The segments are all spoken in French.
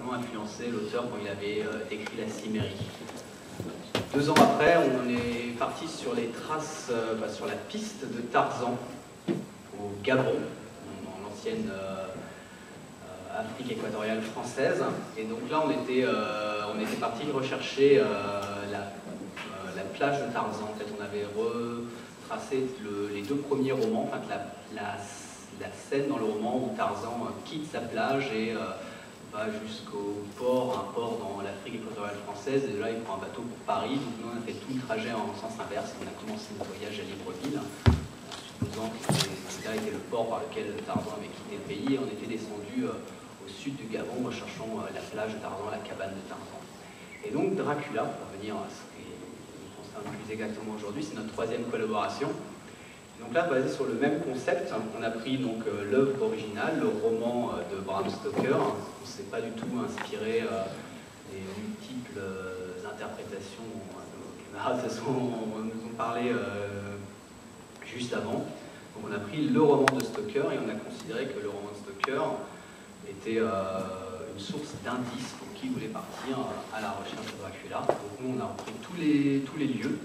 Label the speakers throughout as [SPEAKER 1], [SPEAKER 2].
[SPEAKER 1] vraiment influencé l'auteur quand il avait écrit La Cimmérie. 2 ans après, on est parti sur les traces, sur la piste de Tarzan au Gabon, dans l'ancienne Afrique équatoriale française. Et donc là, on était parti rechercher la plage de Tarzan. En fait, on avait retracé les 2 premiers romans, enfin, la scène dans le roman où Tarzan quitte sa plage et va jusqu'au port, un port dans l'Afrique équatoriale française, et de là il prend un bateau pour Paris. Donc nous on a fait tout le trajet en sens inverse, on a commencé notre voyage à Libreville, en supposant que là était le port par lequel Tarzan avait quitté le pays, et on était descendu au sud du Gabon, recherchant la plage de Tarzan, la cabane de Tarzan. Et donc Dracula, pour revenir à ce qui nous concerne plus exactement aujourd'hui, c'est notre 3e collaboration. Donc là, basé sur le même concept, on a pris donc l'œuvre originale, le roman de Bram Stoker. On ne s'est pas du tout inspiré des multiples interprétations dont on nous en parlait juste avant. Donc on a pris le roman de Stoker et on a considéré que le roman de Stoker était une source d'indices pour qui voulait partir à la recherche de Dracula. Donc nous, on a repris tous les lieux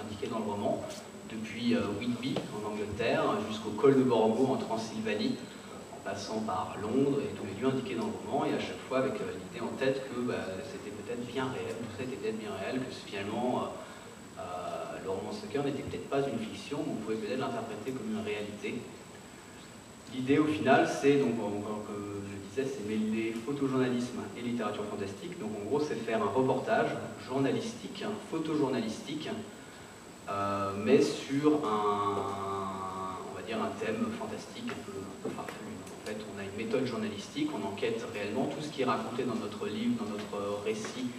[SPEAKER 1] indiqués dans le roman, depuis Whitby en Angleterre jusqu'au col de Borgo en Transylvanie, en passant par Londres et tous les lieux indiqués dans le roman, et à chaque fois avec l'idée en tête que c'était peut-être bien réel, tout ça était peut-être bien réel, que finalement le roman Stoker n'était peut-être pas une fiction, mais on pouvait peut-être l'interpréter comme une réalité. L'idée au final, c'est, donc, comme je disais, c'est mêler photojournalisme et littérature fantastique. Donc en gros, c'est faire un reportage journalistique, photojournalistique, mais sur on va dire un thème fantastique un peu farfelu. En fait, on a une méthode journalistique, on enquête réellement, tout ce qui est raconté dans notre livre, dans notre récit,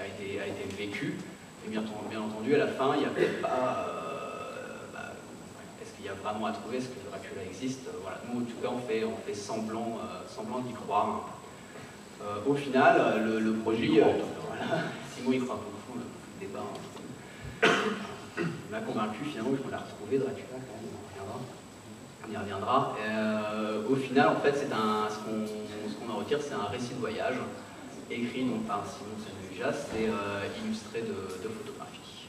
[SPEAKER 1] a été vécu. Et bien entendu, à la fin, il n'y a peut-être pas... est-ce qu'il y a vraiment à trouver, est-ce que Dracula existe? Voilà. Nous, en tout cas, on fait semblant d'y croire. Au final, le projet... voilà. Simon y croit beaucoup, le débat... Il m'a convaincu finalement qu'il faut la retrouver, Dracula, quand même, on y reviendra. Au final, en fait, ce qu'on en retire, c'est un récit de voyage, écrit donc par Simon Samuel-Jas et illustré de photographies.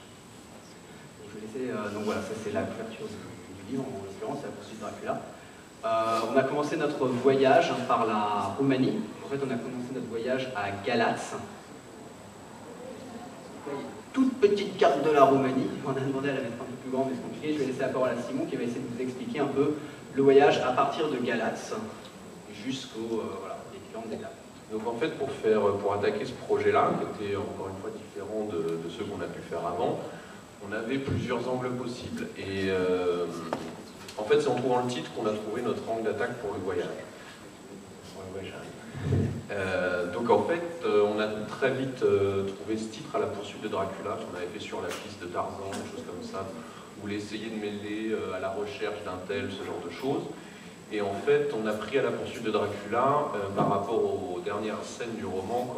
[SPEAKER 1] Donc, je vais laisser, donc voilà, ça c'est la couverture du livre, en l'occurrence, c'est la poursuite de Dracula. On a commencé notre voyage par la Roumanie. En fait, on a commencé notre voyage à Galatz. Toute petite carte de la Roumanie. On a demandé à la mettre un peu plus grande, mais c'est compliqué. Je vais laisser la parole à Simon qui va essayer de vous expliquer un peu le voyage à partir de Galatz jusqu'aux les différentes étapes.
[SPEAKER 2] Donc en fait, pour attaquer ce projet-là, qui était encore une fois différent de ceux qu'on a pu faire avant, on avait plusieurs angles possibles. Et en fait, c'est en trouvant le titre qu'on a trouvé notre angle d'attaque pour le voyage. Donc en fait, on a très vite trouvé ce titre à la poursuite de Dracula, qu'on avait fait sur la piste de Tarzan, des choses comme ça. On voulait essayer de mêler à la recherche d'un tel, ce genre de choses. Et en fait, on a pris à la poursuite de Dracula par rapport aux dernières scènes du roman,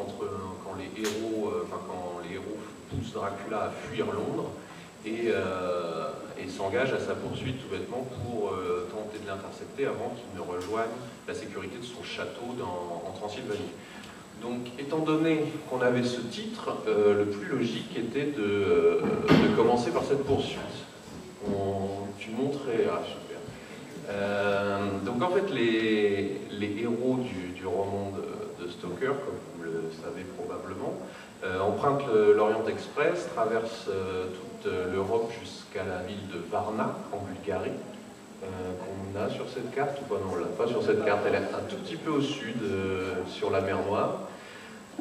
[SPEAKER 2] quand les héros poussent Dracula à fuir Londres et s'engagent à sa poursuite tout bêtement pour tenter de l'intercepter avant qu'il ne rejoigne la sécurité de son château en Transylvanie. Donc, étant donné qu'on avait ce titre, le plus logique était de commencer par cette poursuite. Tu montrais... Ah, super. Donc, en fait, les héros du roman de Stoker, comme vous le savez probablement, empruntent l'Orient Express, traversent toute l'Europe jusqu'à la ville de Varna, en Bulgarie, qu'on a sur cette carte, ou pas? Non, on ne l'a pas sur cette carte, elle est un tout petit peu au sud, sur la mer Noire.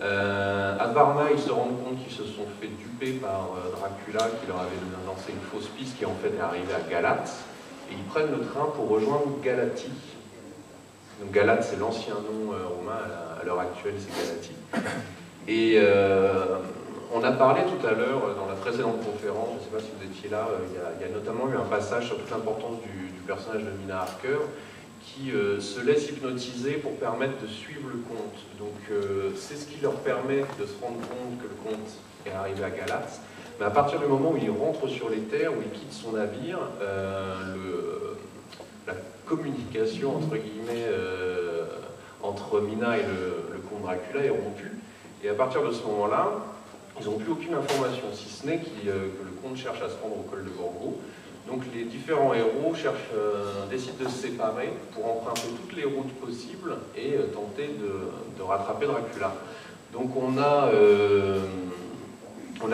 [SPEAKER 2] À Varna, ils se rendent compte qu'ils se sont fait duper par Dracula, qui leur avait lancé une fausse piste, qui en fait est arrivée à Galatz, et ils prennent le train pour rejoindre Galatie. Donc Galatz, c'est l'ancien nom romain, à l'heure actuelle, c'est Galatie. Et on a parlé tout à l'heure, dans la précédente conférence, je ne sais pas si vous étiez là, il y a notamment eu un passage sur toute l'importance du personnage de Mina Harker, qui se laisse hypnotiser pour permettre de suivre le conte. Donc c'est ce qui leur permet de se rendre compte que le conte est arrivé à Galatz. Mais à partir du moment où il rentre sur les terres, où il quitte son navire, la communication, entre guillemets, entre Mina et le comte Dracula est rompu. Et à partir de ce moment-là, ils n'ont plus aucune information, si ce n'est que le comte cherche à se rendre au col de Borgo. Donc les différents héros décident de se séparer pour emprunter toutes les routes possibles et tenter de rattraper Dracula. Donc on a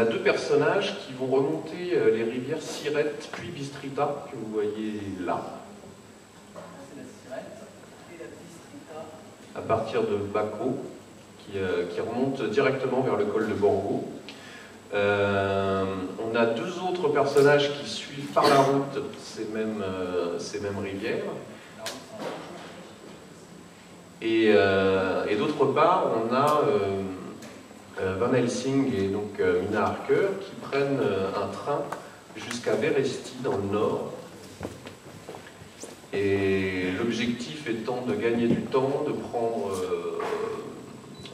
[SPEAKER 2] deux personnages qui vont remonter les rivières Sirette puis Bistrita, que vous voyez là.
[SPEAKER 1] C'est la Sirette et la Bistrita.
[SPEAKER 2] À partir de Bacco, qui remonte directement vers le col de Borgo. On a deux autres personnages qui suivent par la route ces mêmes rivières. Et d'autre part, on a Van Helsing et donc Mina Harker qui prennent un train jusqu'à Veresti dans le nord. Et l'objectif étant de gagner du temps, de prendre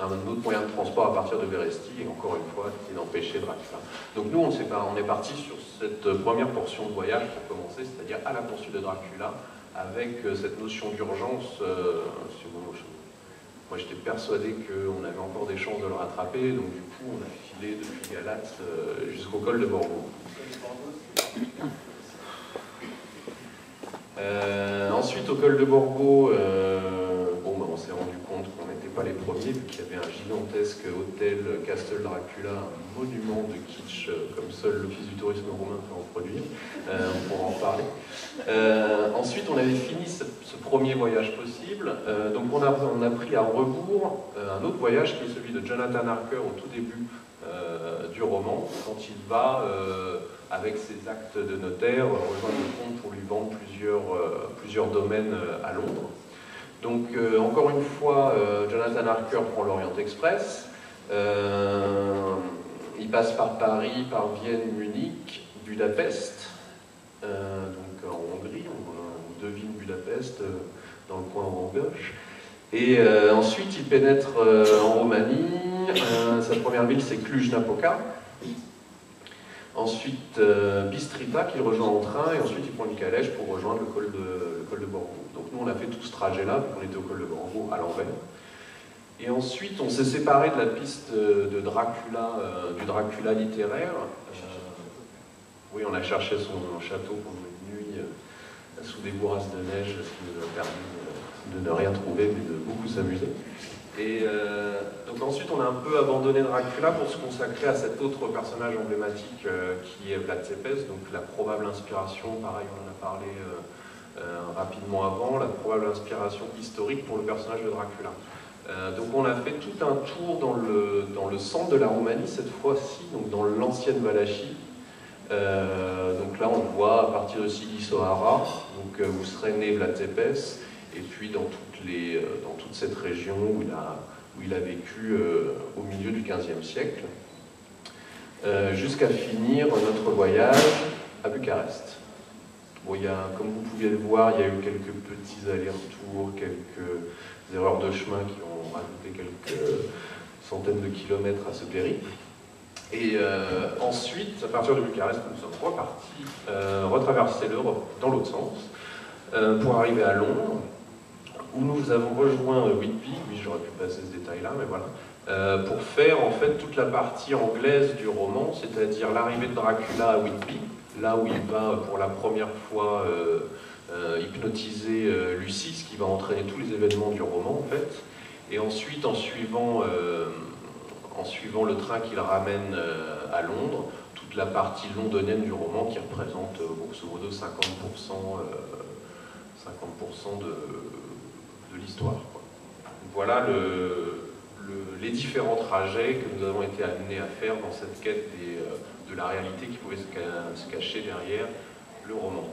[SPEAKER 2] un autre moyen de transport à partir de Veresti, et encore une fois, c'est d'empêcher Dracula. Donc nous, on est parti sur cette première portion de voyage pour commencer, c'est-à-dire à la poursuite de Dracula, avec cette notion d'urgence. Moi, j'étais persuadé qu'on avait encore des chances de le rattraper, donc du coup, on a filé depuis Galatz jusqu'au col de Borgo. Ensuite, au col de Borgo, on s'est rendu compte qu'on n'était pas les premiers, vu qu'il y avait un gigantesque hôtel Castle Dracula, un monument de kitsch comme seul l'Office du tourisme roumain peut en produire. On pourra en parler. Ensuite, on avait fini ce premier voyage possible, donc on a pris à rebours un autre voyage qui est celui de Jonathan Harker au tout début du roman, quand il va, avec ses actes de notaire, rejoindre le comte pour lui vendre plusieurs domaines à Londres. Donc, encore une fois, Jonathan Harker prend l'Orient Express. Il passe par Paris, par Vienne, Munich, Budapest, donc en Hongrie, on devine Budapest dans le coin en gauche. Et ensuite, il pénètre en Roumanie. Sa première ville, c'est Cluj-Napoca. Ensuite, Bistrita, qu'il rejoint en train, et ensuite il prend une calèche pour rejoindre le col de Borgo. Donc nous, on a fait tout ce trajet-là, puis on était au col de Borgo à l'envers. Et ensuite, on s'est séparé de la piste de Dracula, du Dracula littéraire. Oui, on a cherché son château pendant une nuit sous des bourrasques de neige, ce qui nous a permis de ne rien trouver, mais de beaucoup s'amuser. Et donc ensuite, on a un peu abandonné Dracula pour se consacrer à cet autre personnage emblématique qui est Vlad Tepes, donc la probable inspiration, pareil, on en a parlé rapidement avant, la probable inspiration historique pour le personnage de Dracula. Donc on a fait tout un tour dans le centre de la Roumanie, cette fois-ci, donc dans l'ancienne Valachie. Donc là, on voit à partir de Sighisoara, donc où serait né Vlad Tepes, et puis dans toute cette région où il a vécu au milieu du XVe siècle, jusqu'à finir notre voyage à Bucarest. Bon, comme vous pouvez le voir, il y a eu quelques petits allers-retours, quelques erreurs de chemin qui ont rajouté quelques centaines de kilomètres à ce périple. Et ensuite, à partir de Bucarest, nous sommes repartis, retraverser l'Europe dans l'autre sens, pour arriver à Londres, où nous avons rejoint Whitby, oui j'aurais pu passer ce détail-là, mais voilà, pour faire en fait toute la partie anglaise du roman, c'est-à-dire l'arrivée de Dracula à Whitby, là où il va pour la première fois hypnotiser Lucie, ce qui va entraîner tous les événements du roman en fait, et ensuite en suivant le train qui le ramène à Londres, toute la partie londonienne du roman qui représente grosso modo 50% de l'histoire. Voilà les différents trajets que nous avons été amenés à faire dans cette quête de la réalité qui pouvait se cacher derrière le roman.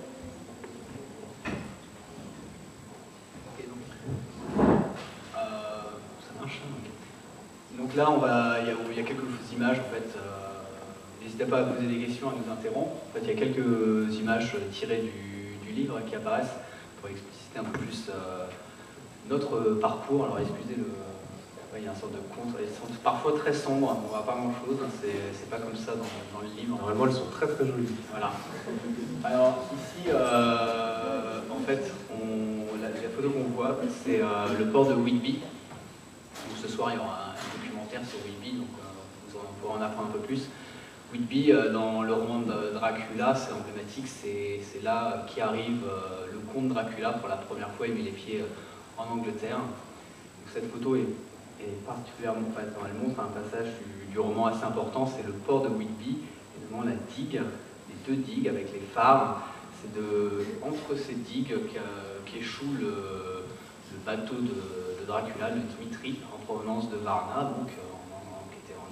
[SPEAKER 1] Ça marche. Donc là, il y a quelques images en fait. N'hésitez pas à poser des questions, à nous interrompre. En fait, il y a quelques images tirées du livre qui apparaissent pour expliciter un peu plus notre parcours. Alors excusez il y a une sorte de conte, elles sont parfois très sombres, on ne voit pas grand chose, c'est pas comme ça dans le livre.
[SPEAKER 2] Normalement elles sont très très jolies.
[SPEAKER 1] Voilà. Alors ici, en fait, la photo qu'on voit, c'est le port de Whitby. Donc, ce soir, il y aura un documentaire sur Whitby, donc vous pourrez en apprendre un peu plus. Whitby, dans le roman de Dracula, c'est emblématique, c'est là qu'arrive le comte Dracula pour la première fois, il met les pieds en Angleterre. Donc, cette photo est particulièrement, elle montre un passage du roman assez important, c'est le port de Whitby, et notamment la digue, les deux digues avec les phares. C'est entre ces digues qu'échoue le bateau de Dracula, le Dimitri, en provenance de Varna, donc, qui était en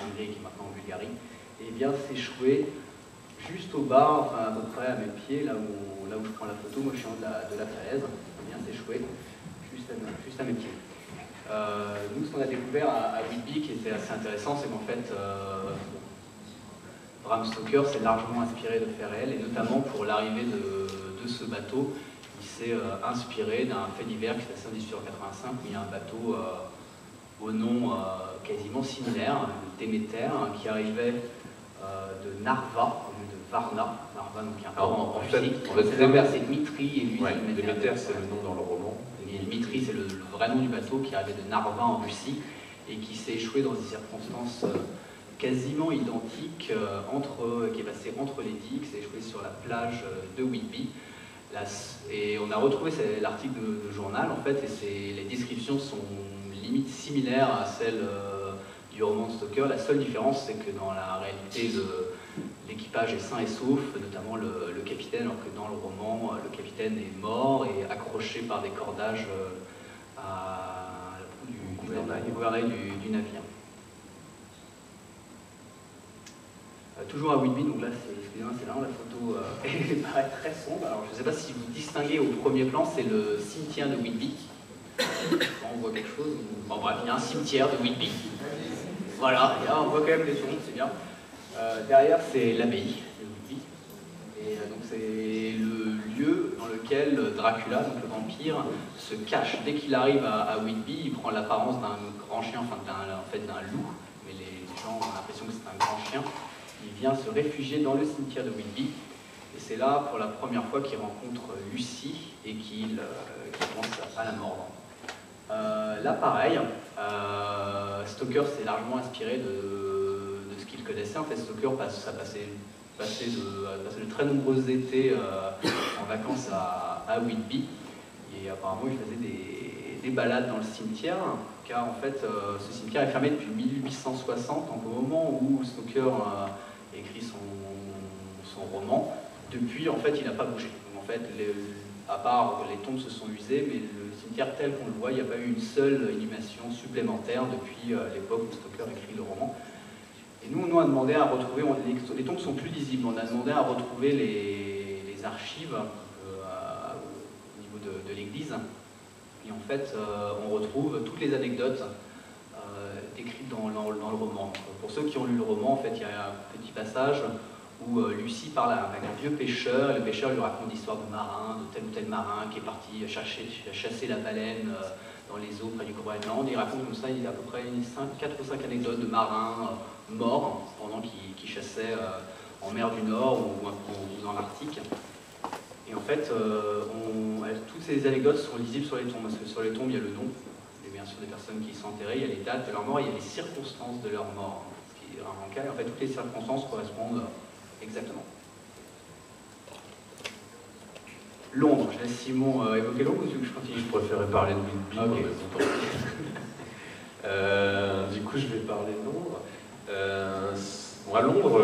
[SPEAKER 1] Hongrie et qui est maintenant en Bulgarie, et bien s'échouer juste au bas, enfin à peu près à mes pieds, là où je prends la photo, moi je suis en haut de la falaise, et bien s'échouer juste à mes pieds. Nous, ce qu'on a découvert à Whitby, qui était assez intéressant, c'est qu'en fait, Bram Stoker s'est largement inspiré de faits réels, et notamment pour l'arrivée de ce bateau, il s'est inspiré d'un fait divers qui s'est passé en 1885, où il y a un bateau au nom quasiment similaire, le Déméter, qui arrivait de Narva, au lieu de Varna. Narva, donc, un port en
[SPEAKER 2] fait,
[SPEAKER 1] c'est Dmitri et lui.
[SPEAKER 2] Ouais, Déméter, c'est le nom dans le roman.
[SPEAKER 1] Et Dmitri, c'est le vrai nom du bateau qui arrivait de Narva en Russie et qui s'est échoué dans des circonstances quasiment identiques, qui est passé entre les digues, s'est échoué sur la plage de Whitby. Et on a retrouvé l'article de journal, en fait, et les descriptions sont limite similaires à celles du roman de Stoker. La seule différence, c'est que dans la réalité, l'équipage est sain et sauf, notamment le capitaine, alors que dans le roman, le capitaine est mort et accroché par des cordages à la proue du gouvernail du navire. Toujours à Whitby, donc là, excusez-moi, c'est là, la photo elle paraît très sombre. Alors, je ne sais pas si vous distinguez au premier plan, c'est le cimetière de Whitby. On voit quelque chose. Bon, bref, il y a un cimetière de Whitby. Voilà, et là, on voit quand même les tombes, c'est bien. Derrière, c'est l'abbaye de Whitby. Et donc, c'est le lieu dans lequel Dracula, donc le vampire, se cache. Dès qu'il arrive à Whitby, il prend l'apparence d'un grand chien, enfin, d'un loup. Mais les gens ont l'impression que c'est un grand chien. Il vient se réfugier dans le cimetière de Whitby, et c'est là pour la première fois qu'il rencontre Lucy et qu'il commence à la mordre. Là pareil, Stoker s'est largement inspiré de ce qu'il connaissait. En fait, Stoker passait de très nombreux étés en vacances à Whitby, et apparemment il faisait des balades dans le cimetière, car en fait ce cimetière est fermé depuis 1860, donc au moment où Stoker écrit son roman. Depuis, en fait, il n'a pas bougé. Donc, en fait, à part les tombes se sont usées, mais le cimetière tel qu'on le voit, il n'y a pas eu une seule inhumation supplémentaire depuis l'époque où Stoker écrit le roman. Et nous, on a demandé à retrouver, les tombes sont plus lisibles, on a demandé à retrouver les archives au niveau de l'église. Et en fait, on retrouve toutes les anecdotes décrites dans le roman. Pour ceux qui ont lu le roman, en fait, il y a un petit passage où Lucy parle avec un vieux pêcheur, et le pêcheur lui raconte l'histoire de marin, de tel ou tel marin qui est parti chasser la baleine dans les eaux près du Groenland. Il raconte comme ça, il y a à peu près 4 ou 5 anecdotes de marins morts pendant qu'ils chassaient en mer du Nord ou dans l'Arctique. Et en fait, toutes ces anecdotes sont lisibles sur les tombes, parce que sur les tombes, il y a le nom, et bien sûr des personnes qui sont enterrées, il y a les dates de leur mort, il y a les circonstances de leur mort, ce qui est rarement le cas, et en fait, toutes les circonstances correspondent exactement. Londres, je laisse Simon évoquer Londres, ou tu veux que je continue?
[SPEAKER 2] Je préférais parler de Whitby,
[SPEAKER 1] okay.
[SPEAKER 2] Du coup, je vais parler de Londres. À Londres,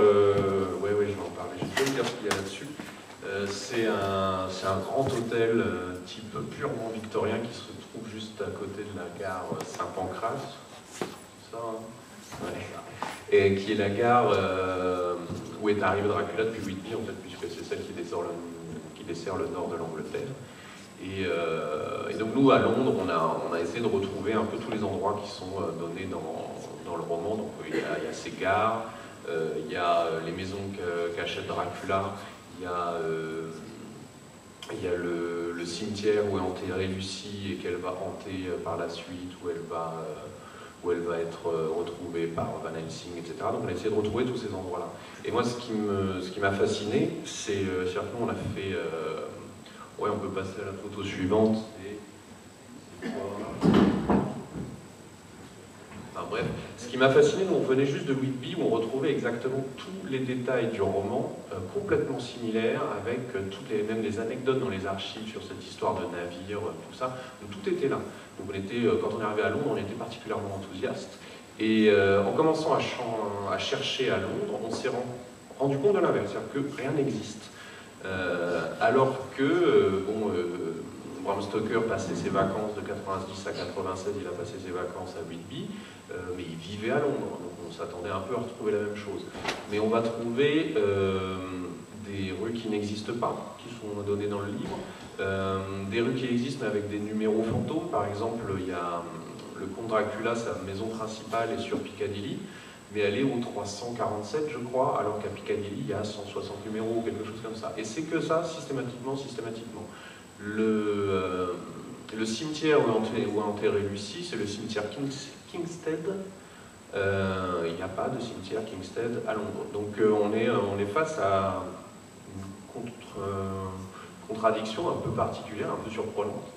[SPEAKER 2] ouais, je vais en parler. Je vais vous dire ce qu'il y a là-dessus. C'est un grand hôtel type purement victorien qui se trouve juste à côté de la gare Saint-Pancras. C'est ça, hein? Ouais. Et qui est la gare où est arrivé Dracula depuis Whitby, en fait, puisque c'est celle qui dessert le nord de l'Angleterre. Et donc nous, à Londres, on a essayé de retrouver un peu tous les endroits qui sont donnés dans le roman. Donc il y a ces gares, il y a les maisons qu'achète Dracula, il y a le cimetière où est enterrée Lucy et qu'elle va hanter par la suite, où elle va être retrouvée par Van Helsing, etc. Donc on a essayé de retrouver tous ces endroits-là. Et moi, ce qui m'a fasciné, c'est certainement on a fait... ouais, on peut passer à la photo suivante. Enfin bref, ce qui m'a fasciné, nous on venait juste de Whitby où on retrouvait exactement tous les détails du roman, complètement similaires, avec même les anecdotes dans les archives sur cette histoire de navire, tout ça. Donc tout était là. Donc quand on est arrivé à Londres, on était particulièrement enthousiastes. Et en commençant à chercher à Londres, on s'est rendu compte de l'inverse, c'est-à-dire que rien n'existe. Alors que, Bram Stoker passait ses vacances de 90 à 96, il a passé ses vacances à Whitby, mais il vivait à Londres, donc on s'attendait un peu à retrouver la même chose. Mais on va trouver des rues qui n'existent pas, qui sont données dans le livre, des rues qui existent mais avec des numéros fantômes. Par exemple, il y a le comte Dracula, sa maison principale est sur Piccadilly, mais elle est au 347, je crois, alors qu'à Piccadilly, il y a 160 numéros ou quelque chose comme ça. Et c'est que ça, systématiquement. Le cimetière où est enterré Lucie, c'est le cimetière Kingstead. Il n'y a pas de cimetière Kingstead à Londres. Donc on est face à une contradiction un peu particulière, un peu surprenante.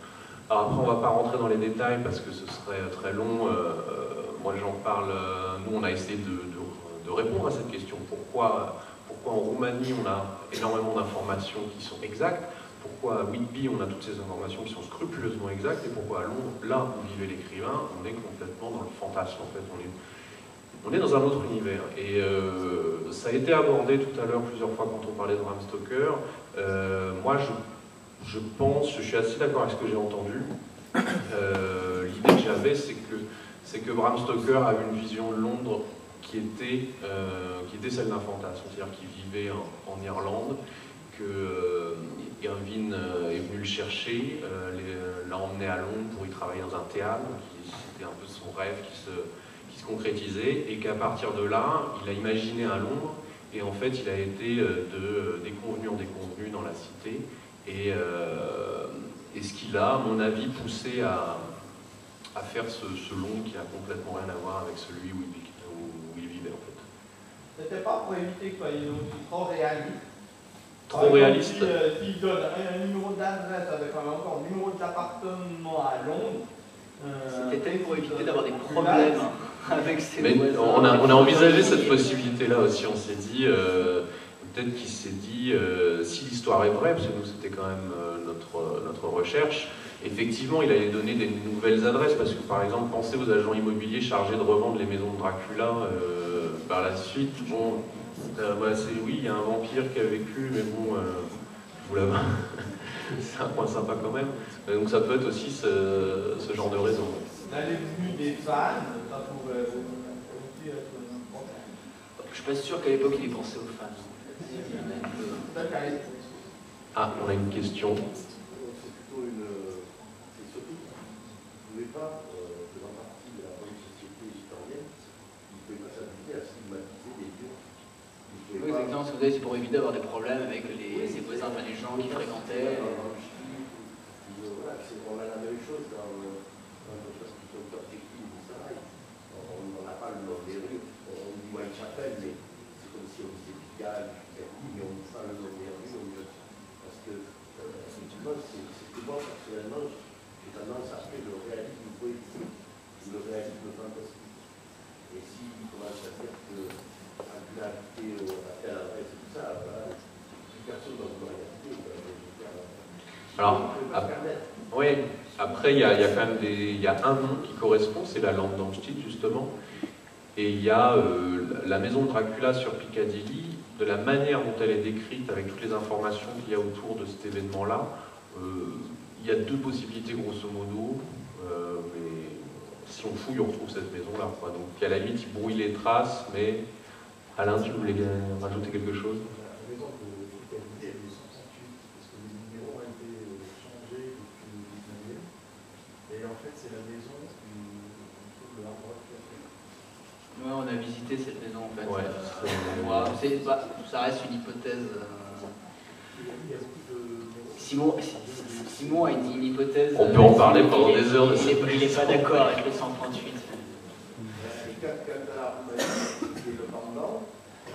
[SPEAKER 2] Alors après, on ne va pas rentrer dans les détails parce que ce serait très long. Moi, j'en parle. Nous, on a essayé de répondre à cette question. Pourquoi en Roumanie, on a énormément d'informations qui sont exactes? Pourquoi à Whitby, on a toutes ces informations qui sont scrupuleusement exactes? Et pourquoi à Londres, là où vivait l'écrivain, on est complètement dans le fantasme, en fait. On est dans un autre univers. Et ça a été abordé tout à l'heure plusieurs fois quand on parlait de Bram Stoker. Moi, je suis assez d'accord avec ce que j'ai entendu. L'idée que j'avais, c'est que Bram Stoker a une vision de Londres qui était celle d'un fantasme, c'est-à-dire qu'il vivait en Irlande, que Irvine est venu le chercher, l'a emmené à Londres pour y travailler dans un théâtre, c'était un peu son rêve qui se concrétisait, et qu'à partir de là, il a imaginé un Londres, et en fait, il a été de déconvenu en déconvenu dans la cité, et ce qu'il a, à mon avis, poussé à faire ce Londres qui a complètement rien à voir avec celui où il vivait, en fait.
[SPEAKER 3] C'était pas pour éviter qu'il y ait trop réaliste.
[SPEAKER 2] Trop réaliste.
[SPEAKER 3] S'il donne un numéro d'adresse avec encore un numéro d'appartement à Londres.
[SPEAKER 1] C'était peut-être pour éviter d'avoir des problèmes avec ces voisins.
[SPEAKER 2] On a envisagé cette possibilité-là aussi. On s'est dit, peut-être qu'il s'est dit, si l'histoire est vraie, parce que nous c'était quand même notre recherche, effectivement il allait donner des nouvelles adresses, parce que par exemple, pensez aux agents immobiliers chargés de revendre les maisons de Dracula par la suite. Bon, oui, il y a un vampire qui a vécu, mais bon, je vous l'avoue, c'est un point sympa quand même. Donc ça peut être aussi ce genre de raison.
[SPEAKER 3] Là, les vues des fans, ça pourrait aussi être un problème.
[SPEAKER 1] Je suis pas sûr qu'à l'époque il ait pensé aux fans.
[SPEAKER 2] Ah, on a une question.
[SPEAKER 4] C'est plutôt c'est surtout, vous ne voulez pas, faisant partie de la bonne société historienne, vous ne pouvez pas s'amuser à stigmatiser les lieux.
[SPEAKER 1] Oui, exactement, ce que vous avez, c'est pour éviter d'avoir des problèmes avec ses voisins, enfin les gens qui fréquentaient.
[SPEAKER 4] Voilà, on a la même chose dans notre structure technique du Sahara. On n'a pas le nom des rues, on dit Whitechapel, mais c'est comme si on disait Pigalle, mais on ne dit pas le nom des rues. Parce que, effectivement, moi, personnellement, j'ai tendance à faire le réalisme poétique ou le réalisme fantastique. Et si on commence à dire que Dracula a habité à telle adresse et tout ça, voilà, plus personne ne va vouloir y habiter.
[SPEAKER 2] Alors, oui, après, il y a quand même il y a un nom qui correspond, c'est la lampe d'Amstead, justement. Et il y a la maison de Dracula sur Piccadilly, de la manière dont elle est décrite, avec toutes les informations qu'il y a autour de cet événement-là. Il y a deux possibilités, grosso modo, mais si on fouille, on retrouve cette maison-là. Donc, à la limite, il brouille les traces, mais Alain, tu voulais rajouter quelque chose?
[SPEAKER 5] Et en fait, c'est la maison où on trouve le Hard Rock Café.
[SPEAKER 1] Ouais, on a visité cette maison en fait.
[SPEAKER 2] Ouais,
[SPEAKER 1] ça reste une hypothèse.
[SPEAKER 5] Il y a beaucoup de...
[SPEAKER 1] Simon a dit une hypothèse.
[SPEAKER 2] On peut en parler pendant des heures de ça.
[SPEAKER 1] Il n'est pas d'accord avec le 138.
[SPEAKER 4] Quand la Roumanie est le pendant,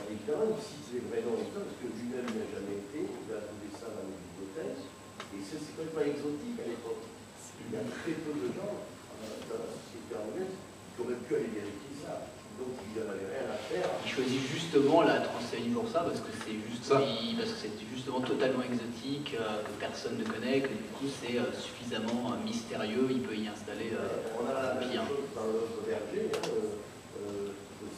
[SPEAKER 4] évidemment, il cite les vrais noms et tout, parce que lui-même n'a jamais été, il a trouvé ça dans les bibliothèques, et c'est complètement exotique à l'époque. Il y a très peu de gens dans la société anglaise qui aurait pu aller vérifier ça. Donc il n'avait rien à faire.
[SPEAKER 1] Il choisit justement la Transylvanie pour ça, parce que c'est justement totalement exotique, que personne ne connaît, que du coup c'est suffisamment mystérieux, il peut y installer
[SPEAKER 4] on a la même
[SPEAKER 1] bien.
[SPEAKER 4] chose dans notre berger,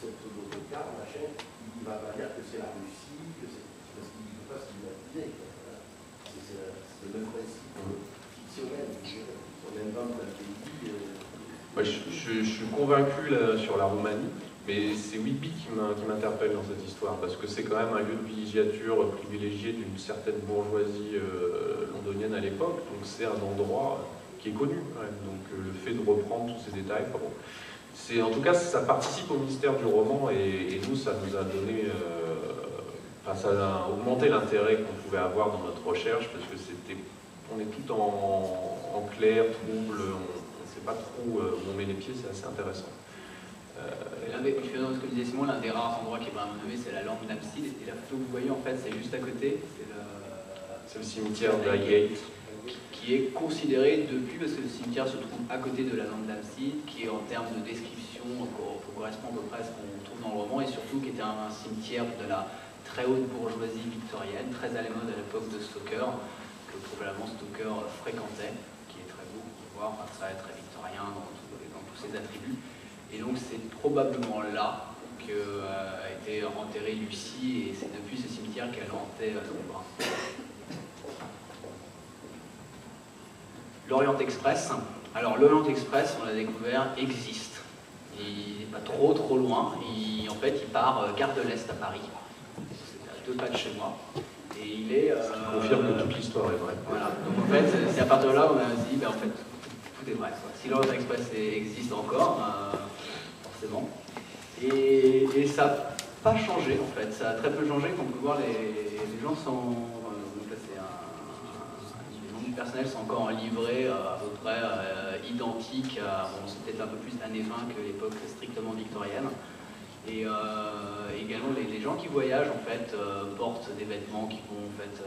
[SPEAKER 4] cette autocar, machin, il ne va pas dire que c'est la Russie, que c'est parce qu'il ne peut pas stigmatiser. C'est le même principe fictionnel. On invente un pays.
[SPEAKER 2] Moi, je suis convaincu là, sur la Roumanie, mais c'est Whitby qui m'interpelle dans cette histoire, parce que c'est quand même un lieu de villégiature privilégié d'une certaine bourgeoisie londonienne à l'époque, donc c'est un endroit qui est connu quand même. Donc le fait de reprendre tous ces détails, bon, en tout cas ça participe au mystère du roman, et nous ça nous a donné, ça a augmenté l'intérêt qu'on pouvait avoir dans notre recherche, parce que on est tout en clair, trouble, on ne sait pas trop où on met les pieds, c'est assez intéressant.
[SPEAKER 1] Ce que disait Simon, l'un des rares endroits qui est vraiment nommé, c'est la lampe d'Amside, et la photo que vous voyez en fait, c'est juste à côté,
[SPEAKER 2] c'est le cimetière d'Highgate,
[SPEAKER 1] qui est considéré depuis, parce que le cimetière se trouve à côté de la lampe d'Amside, qui est en termes de description correspond à peu près à ce qu'on trouve dans le roman, et surtout qui était un cimetière de la très haute bourgeoisie victorienne, très à la mode à l'époque de Stoker, que probablement Stoker fréquentait, qui est très beau pour voir, très victorien dans tous ses attributs. Et donc c'est probablement là qu'a été enterrée Lucie, et c'est depuis ce cimetière qu'elle hantait Londres. L'Orient Express. Alors l'Orient Express, on l'a découvert, existe. Il n'est pas trop loin. En fait, il part gare de l'Est à Paris. C'est à 2 pas de chez moi. Et il est...
[SPEAKER 2] qui confirme que toute l'histoire est vraie.
[SPEAKER 1] Voilà. Donc en fait, c'est à partir de là où on a dit, en fait, tout est vrai. Si l'Orient Express existe encore, forcément. Et ça n'a pas changé en fait, ça a très peu changé. Comme on peut voir, les gens sont. Les gens du personnel sont encore en livret à peu près identique. Bon, c'est peut-être un peu plus années 20 que l'époque strictement victorienne. Et également, les gens qui voyagent en fait portent des vêtements qui vont en fait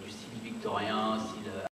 [SPEAKER 1] du style victorien, style